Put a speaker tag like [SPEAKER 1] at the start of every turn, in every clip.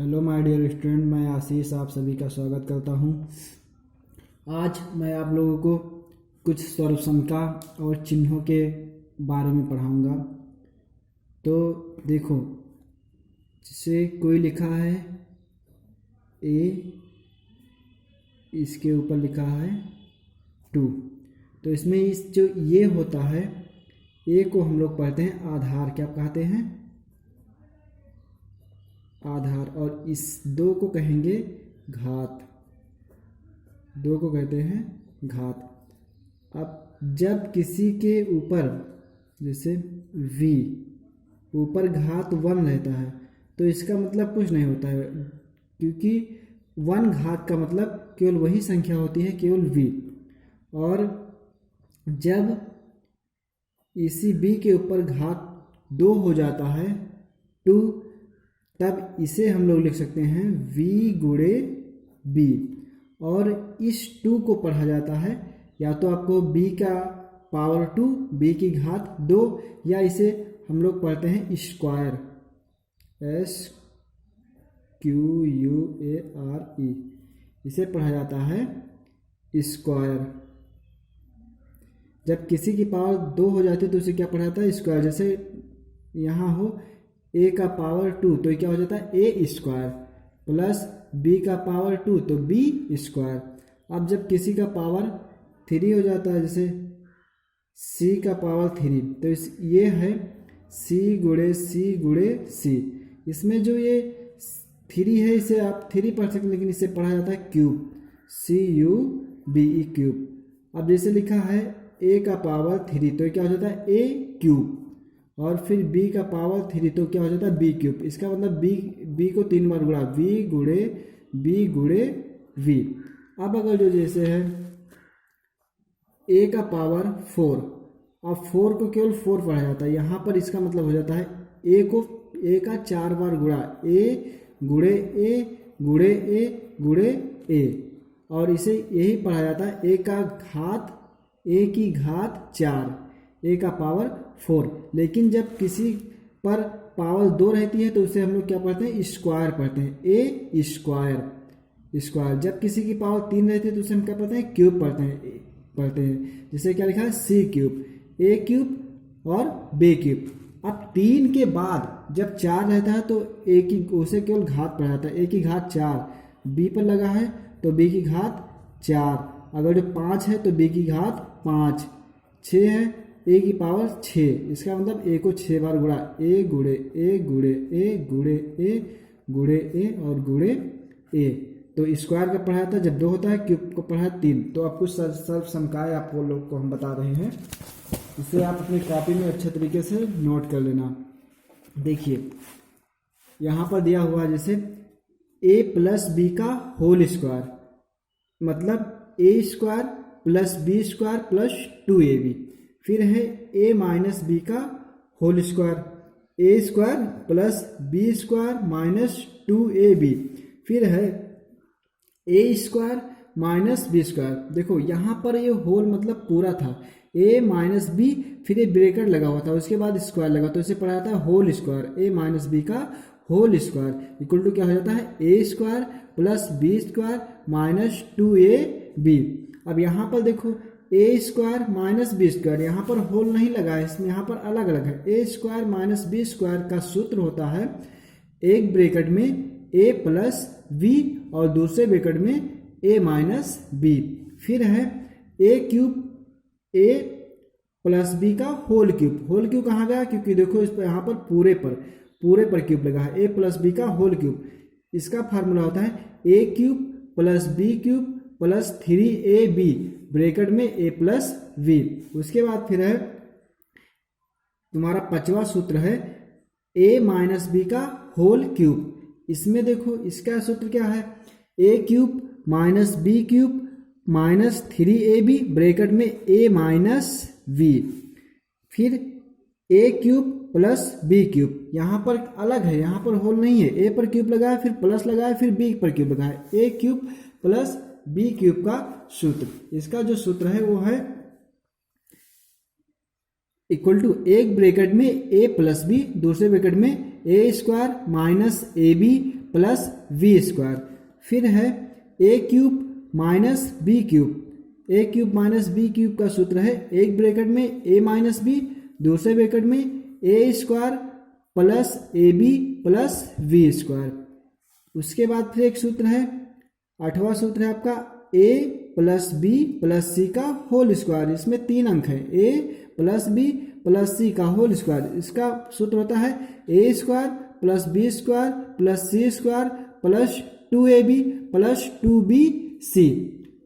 [SPEAKER 1] Hello my dear student, मैं आशीष आप सभी का स्वागत करता हूं। आज मैं आप लोगों को कुछ सर्वसंख्या और चिन्हों के बारे में पढ़ाऊंगा। तो देखो, जैसे कोई लिखा है ए, इसके ऊपर लिखा है 2। तो इसमें इस जो ये होता है, ए को हम लोग पढ़ते हैं आधार। क्या कहते हैं? आधार। और इस 2 को कहेंगे घात। 2 को कहते हैं घात। अब जब किसी के ऊपर, जैसे v ऊपर घात 1 रहता है, तो इसका मतलब कुछ नहीं होता है, क्योंकि 1 घात का मतलब केवल वही संख्या होती है, केवल v। और जब इसी b के ऊपर घात 2 हो जाता है 2, तब इसे हम लोग लिख सकते हैं v गुणे b। और इस 2 को पढ़ा जाता है या तो आपको b का पावर 2, b की घात 2, या इसे हम लोग पढ़ते हैं स्क्वायर, SQUARE। इसे पढ़ा जाता है स्क्वायर। जब किसी की पावर 2 हो जाती है तो उसे क्या पढ़ा जाता है? स्क्वायर। जैसे यहाँ हो a का पावर 2, तो ये क्या हो जाता है? a स्क्वायर, प्लस b का पावर 2, तो b स्क्वायर। अब जब किसी का पावर 3 हो जाता है, जैसे c का पावर 3, तो ये है c गुणे c। इसमें जो ये 3 है, इसे आप 3 पढ़ सकते हैं, लेकिन इसे पढ़ा जाता है क्यूब, CUBE क्यूब। अब जैसे लिखा है a का पावर 3, तो ये क्या हो जाता है? a cube. और फिर b का पावर 3, तो क्या हो जाता है? b cube. इसका मतलब b को 3 बार गुणा, v गुणे b गुणे v। अब अगर जो जैसे है a का पावर 4, अब 4 को केवल 4 पढ़ा जाता है, यहाँ पर इसका मतलब हो जाता है a का 4 बार गुणा, a गुणे a गुणे a गुणे a। और इसे यही पढ़ा जाता है a की घात 4, a का पावर 4। लेकिन जब किसी पर पावर 2 रहती है तो उसे हम लोग क्या पढ़ते हैं? स्क्वायर पढ़ते हैं, a स्क्वायर। जब किसी की पावर 3 रहती है तो उसे हम क्या पढ़ते हैं? क्यूब पढ़ते हैं। जैसे क्या लिखा है? c क्यूब, a क्यूब और b क्यूब। अब 3 के बाद जब 4 रहता है तो उसे केवल घात पढ़ा जाता है, a की घात 4, b पर लगा है तो b की घात 4। अगर जो 5 है तो b की घात 5, 6 है a की पावर 6। इसका मतलब a को 6 बार गुणा, a गुणे a गुणे a गुणे a गुणे a और गुणे a। तो स्क्वायर का पढ़ा था जब 2 होता है, क्यूब को पढ़ा 3। तो आपको सर्वसंख्याएं आपको लोग को हम बता रहे हैं, इसे आप अपनी कॉपी में अच्छे तरीके से नोट कर लेना। देखिए यहाँ पर दिया हुआ है, जैसे a प्लस बी का होल स्क्वायर, मतलब a square plus B square plus 2ab। फिर है a माइनस बी का whole square, a square plus B square minus 2ab। फिर है a square minus B square. देखो यहाँ पर ये होल मतलब पूरा था, a माइनस बी, फिर ये ब्रैकेट लगा हुआ था, उसके बाद स्क्वायर लगा, तो इसे पढ़ा जाता है whole square. a minus B का होल स्क्वायर इक्वल टू क्या हो जाता है? a square plus B square minus 2ab। अब यहाँ पर देखो a square minus B square, यहाँ पर होल नहीं लगा है, इसमें यहाँ पर अलग अलग है। a square minus B square का सूत्र होता है एक ब्रैकेट में a प्लस v और दूसरे ब्रैकेट में a माइनस b। फिर है a cube, a plus b का होल क्यूब। होल क्यूब कहाँ गया? क्योंकि देखो इस पर यहाँ पर पूरे पर क्यूब लगा है, a प्लस b का होल क्यूब। इसका फार्मूला होता है a cube plus b cube plus 3ab bracket में a प्लस v। उसके बाद फिर है तुम्हारा 5वां सूत्र है a माइनस बी का होल क्यूब। इसमें देखो इसका सूत्र क्या है? a cube minus B cube minus 3ab bracket में a माइनस v। फिर a cube plus b cube, यहाँ पर अलग है, यहाँ पर होल नहीं है, a पर क्यूब लगाया, फिर प्लस लगाया, फिर b पर क्यूब लगाया, a cube plus b cube का सूत्र। इसका जो सूत्र है वो है इक्वल टू एक ब्रैकेट में a प्लस बी, दूसरे ब्रैकेट में A square minus A B plus we square. फिर है A cube minus B cube. A cube minus B cube का सूत्र है एक ब्रैकेट में ए माइनस बी, दूसरे ब्रैकेट में A square plus A B plus we square. उसके बाद फिर एक सूत्र है, 8वां सूत्र है आपका A plus B plus C का होल स्क्वायर। इसमें 3 अंक है, A plus B plus C का होल स्क्वायर। इसका सूत्र होता है A square plus B square plus C square plus 2ab plus 2bc।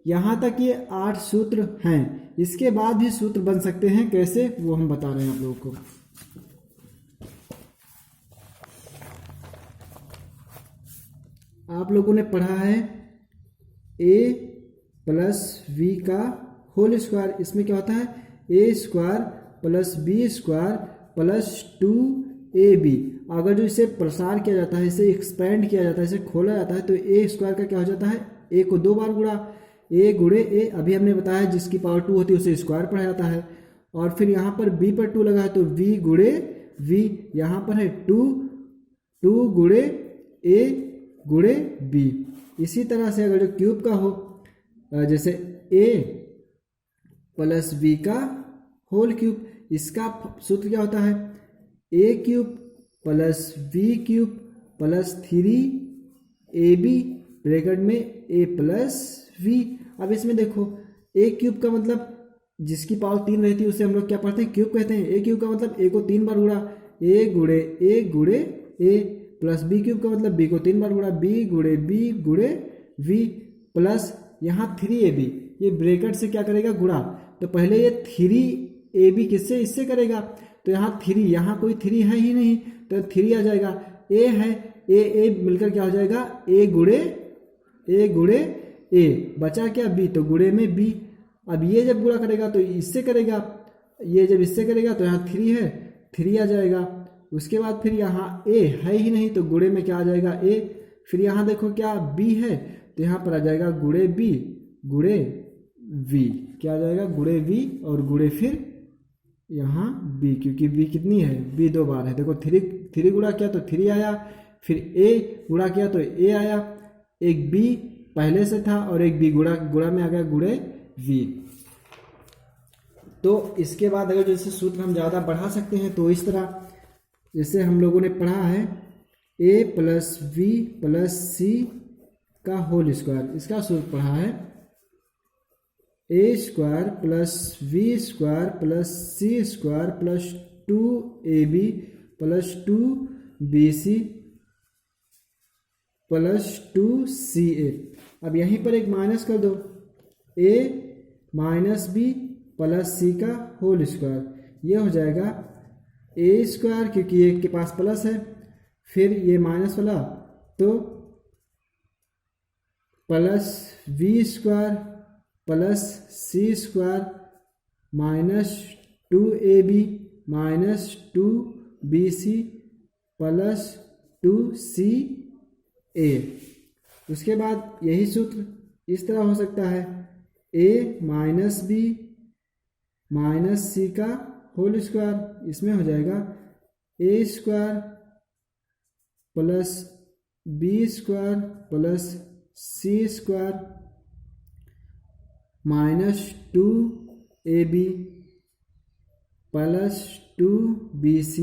[SPEAKER 1] यहाँ तक ये 8 सूत्र हैं। इसके बाद भी सूत्र बन सकते हैं, कैसे वो हम बता रहे हैं आप लोगों को। आप लोगों ने पढ़ा है a प्लस v का होल स्क्वायर। इसमें क्या होता है A square plus B square plus 2ab। अगर जो इसे प्रसार किया जाता है, इसे एक्सपेंड किया जाता है, इसे खोला जाता है, तो ए स्क्वायर का क्या हो जाता है, ए को 2 बार गुणा, ए गुणे ए। अभी हमने बताया जिसकी पावर 2 होती है उसे स्क्वायर पढ़ा जाता है। और फिर यहाँ पर b पर 2 लगा है तो v गुणे v। यहाँ पर है 2 गुणे a गुणे b। इसी तरह से अगर जो क्यूब का हो, जैसे a प्लस b का होल क्यूब, इसका सूत्र क्या होता है A cube plus B cube plus 3ab bracket में a प्लस v। अब इसमें देखो ए क्यूब का मतलब जिसकी पावर 3 रहती है उसे हम लोग क्या पढ़ते हैं, क्यूब कहते हैं। ए क्यूब का मतलब ए को 3 बार गुणा, ए गुणे ए प्लस बी क्यूब का मतलब बी को 3 बार गुणा, बी गुणे वी प्लस यहाँ 3ab। ये ब्रैकेट से क्या करेगा, गुणा। तो पहले ये 3ab किससे, इससे करेगा। तो यहाँ 3, यहाँ कोई 3 है ही नहीं तो 3 आ जाएगा। ए है, ए मिलकर क्या हो जाएगा, ए गुणे ए, बचा क्या बी, तो गुणे में बी। अब ये जब गुणा करेगा तो इससे करेगा, ये जब इससे करेगा तो यहाँ 3 है, 3 आ जाएगा। उसके बाद फिर यहाँ ए है ही नहीं तो गुणे में क्या आ जाएगा, ए। फिर यहाँ देखो क्या बी है तो यहाँ पर आ जाएगा गुणे बी गुणे वी। क्या आ जाएगा, गुणे वी और गुणे फिर यहाँ बी, क्योंकि बी कितनी है, बी 2 बार है। देखो 3 गुणा किया तो 3 आया, फिर ए गुणा किया तो ए आया। एक बी पहले से था और एक बी गुणा में आ गया गुणे वी। तो इसके बाद अगर जैसे सूत्र हम ज़्यादा बढ़ा सकते हैं तो इस तरह, जैसे हम लोगों ने पढ़ा है A plus B plus C का होल स्क्वायर। इसका सूत्र पढ़ा है A square plus we square plus C square plus 2ab plus 2bc plus 2ca। अब यहीं पर एक माइनस कर दो, a minus B plus C का होल स्क्वायर। ये हो जाएगा ए स्क्वायर, क्योंकि एक के पास प्लस है, फिर ये माइनस वाला तो plus we square plus C square minus 2ab minus 2bc plus 2ca। उसके बाद यही सूत्र इस तरह हो सकता है a minus B minus C का होल स्क्वायर। इसमें हो जाएगा A square plus B square plus C square minus 2ab plus 2bc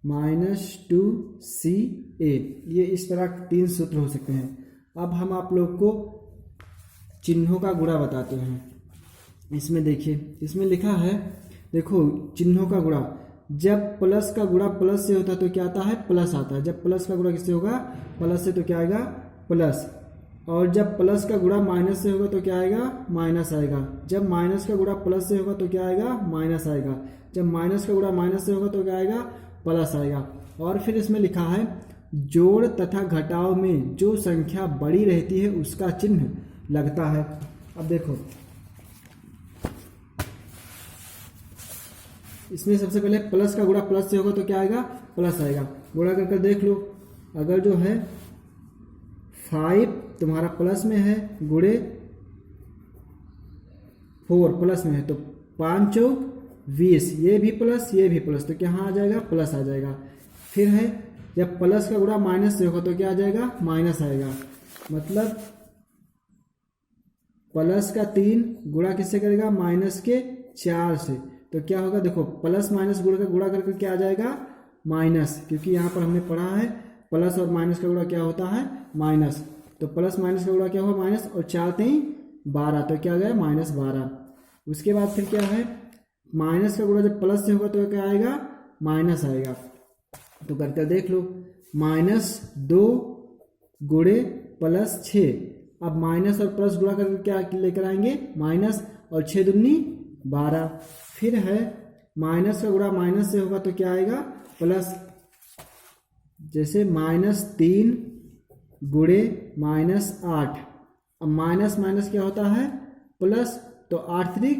[SPEAKER 1] minus 2ca। ये इस तरह 3 सूत्र हो सकते हैं। अब हम आप लोग को चिन्हों का गुणा बताते हैं। इसमें देखिए, इसमें लिखा है, देखो चिन्हों का गुणा, जब प्लस का गुणा प्लस से होता है तो क्या आता है, प्लस आता है। जब प्लस का गुणा किससे होगा, प्लस से, तो क्या आएगा, प्लस। और जब प्लस का गुणा माइनस से होगा तो क्या आएगा, माइनस आएगा। जब माइनस का गुणा प्लस से होगा तो क्या आएगा, माइनस आएगा। जब माइनस का गुणा माइनस से होगा तो क्या आएगा, प्लस आएगा। और फिर इसमें लिखा है जोड़ तथा घटाव में जो संख्या बड़ी रहती है उसका चिन्ह लगता है। अब देखो इसमें सबसे पहले प्लस का गुणा प्लस से होगा तो क्या आएगा, प्लस आएगा। गुणा करके देख लो, अगर जो है 5 तुम्हारा प्लस में है गुणे 4 प्लस में है तो 5 चौक 20, ये भी प्लस ये भी प्लस, तो क्या आ जाएगा, प्लस आ जाएगा। फिर है जब प्लस का गुणा माइनस से होगा तो क्या आ जाएगा, माइनस आएगा। मतलब प्लस का 3 गुणा किससे करेगा, माइनस के 4 से, तो क्या होगा, देखो प्लस माइनस गुणा करके क्या आ जाएगा, माइनस, क्योंकि यहाँ पर हमने पढ़ा है प्लस और माइनस का गुणा क्या होता है, माइनस। तो प्लस माइनस का गुणा क्या हुआ, माइनस, और 4 3 12, तो क्या आ गया, -12। उसके बाद फिर क्या है, माइनस का गुणा जब प्लस से होगा तो क्या आएगा, माइनस आएगा। तो करके देख लो, -2 गुणे +6। अब माइनस और प्लस गुणा करके क्या लेकर आएंगे, माइनस, और 6 दूनी 12। फिर है माइनस का गुणा माइनस से होगा तो क्या आएगा, प्लस। जैसे -3 गुणे -8। अब माइनस माइनस क्या होता है, प्लस, तो 8 3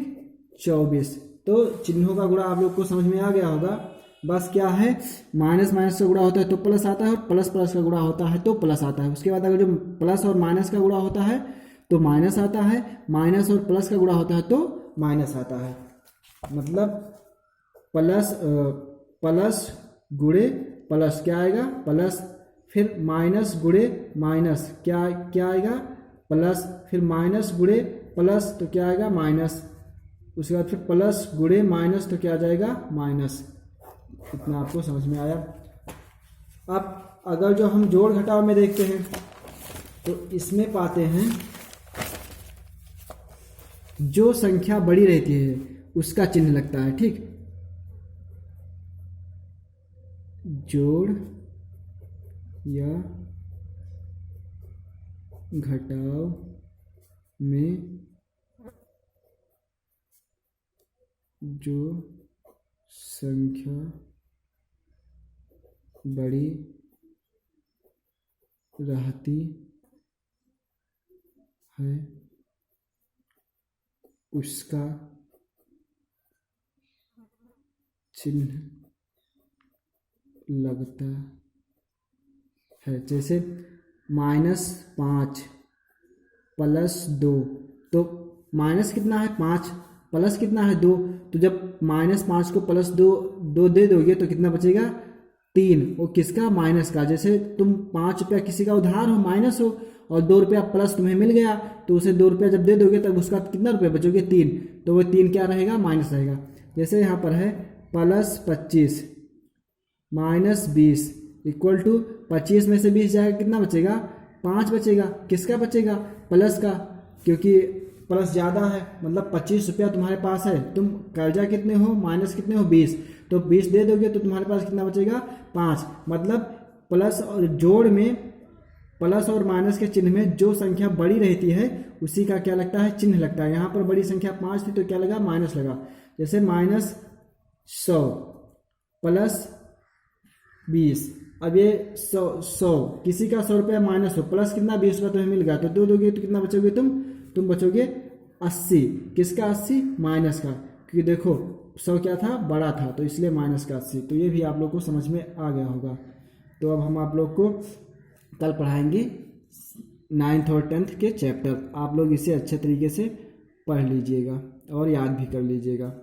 [SPEAKER 1] 24। तो चिन्हों का गुणा आप लोग को समझ में आ गया होगा। बस क्या है, माइनस माइनस का गुणा होता है तो प्लस आता है, और प्लस प्लस का गुणा होता है तो प्लस आता है। उसके बाद अगर जो प्लस और माइनस का गुणा होता है तो माइनस आता है, माइनस और प्लस का गुणा होता है तो माइनस आता है। मतलब प्लस गुणे प्लस क्या आएगा, प्लस। फिर माइनस गुणे माइनस क्या आएगा, प्लस। फिर माइनस गुणे प्लस तो क्या आएगा, माइनस। उसके बाद फिर प्लस गुणे माइनस तो क्या आ जाएगा, माइनस। इतना आपको समझ में आया। अब अगर जो हम जोड़ घटाव में देखते हैं तो इसमें पाते हैं जो संख्या बड़ी रहती है उसका चिन्ह लगता है, ठीक। जोड़ या घटाव में जो संख्या बड़ी रहती है उसका चिन्ह लगता है। जैसे -5 +2, तो माइनस कितना है, 5, प्लस कितना है, 2। तो जब -5 को +2 दे दोगे तो कितना बचेगा, 3। वो किसका, माइनस का। जैसे तुम 5 रुपया किसी का उधार हो, माइनस हो, और 2 रुपया प्लस तुम्हें मिल गया, तो उसे 2 रुपया जब दे दोगे तब उसका कितना रुपया बचोगे, 3। तो वो 3 क्या रहेगा, माइनस रहेगा। जैसे यहाँ पर है +25 -20 इक्वल टू 25 में से 20 जाएगा, कितना बचेगा, 5 बचेगा। किसका बचेगा, प्लस का, क्योंकि प्लस ज़्यादा है। मतलब 25 रुपया तुम्हारे पास है, तुम कर्जा कितने हो, माइनस कितने हो, 20। तो 20 दे दोगे तो तुम्हारे पास कितना बचेगा, 5। मतलब प्लस और जोड़ में प्लस और माइनस के चिन्ह में जो संख्या बड़ी रहती है उसी का क्या लगता है, चिन्ह लगता है। यहाँ पर बड़ी संख्या 5 थी तो क्या लगा, माइनस लगा। जैसे -100 +20। अब ये 100 किसी का 100 रुपया माइनस हो, प्लस कितना, 20 रुपया तुम्हें मिल गया, तो 2 दोगे तो कितना बचोगे, तुम बचोगे 80। किसका 80, माइनस का, क्योंकि देखो 100 क्या था, बड़ा था, तो इसलिए माइनस का 80। तो ये भी आप लोग को समझ में आ गया होगा। तो अब हम आप लोग को कल पढ़ाएंगे 9th और 10th के चैप्टर। आप लोग इसे अच्छे तरीके से पढ़ लीजिएगा और याद भी कर लीजिएगा।